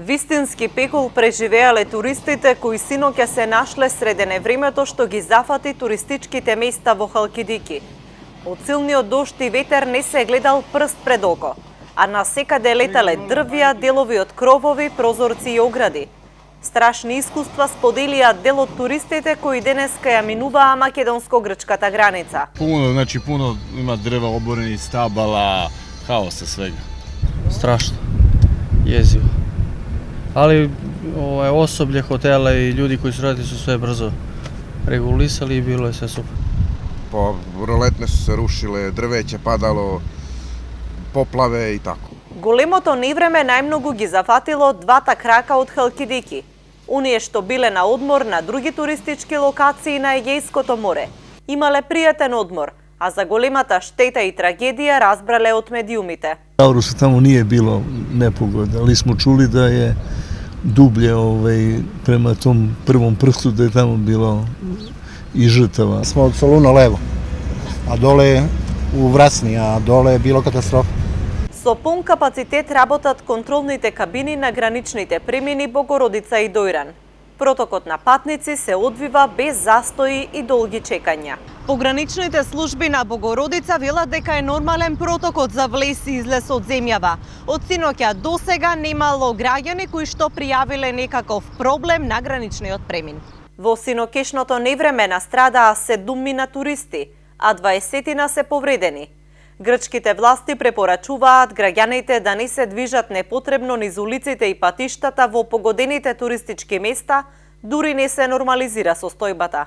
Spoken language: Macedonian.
Вистински пекол преживеале туристите кои синоќа се нашле среде невремето што ги зафати туристичките места во Халкидики. Од силниот дожд и ветер не се гледал прст пред око, а насекаде летале дрвја, делови од кровови, прозорци и огради. Страшни искуства споделија дел од туристите кои денеска ја минуваа македонско-грчката граница. Puno ima drva, oborenih stabala, haosa svega. Strašno, jezivo. Ali osoblje hotela i ljudi koji su radili su sve brzo regulisali i bilo je sve super. Roletne su se rušile, drveće padalo, poplave i tako. Големото невреме најмногу ги зафатило двата крака од Халкидики. Оние што биле на одмор на други туристички локации на Егејското море, имале пријатен одмор, а за големата штета и трагедија разбрале од медиумите. Aurusa tamo nije bilo nepogoda, ali smo čuli da je dublje prema tom prvom prstu da je tamo bilo i žrtava. Smo od Soluna levo, a dole u Vrasni, a dole je bilo katastrofa. Со пун капацитет работат контролните кабини на граничните премини Богородица и Дојран. Протокот на патници се одвива без застои и долги чекања. Пограничните служби на Богородица велат дека е нормален протокот за влез и излез од земјава. Од синоќа досега немало граѓани кои што пријавиле некаков проблем на граничниот премин. Во синокешното невреме настрадаа 7 туристи, а 20 се повредени. Грчките власти препорачуваат граѓаните да не се движат непотребно низ улиците и патиштата во погодените туристички места, дури не се нормализира состојбата.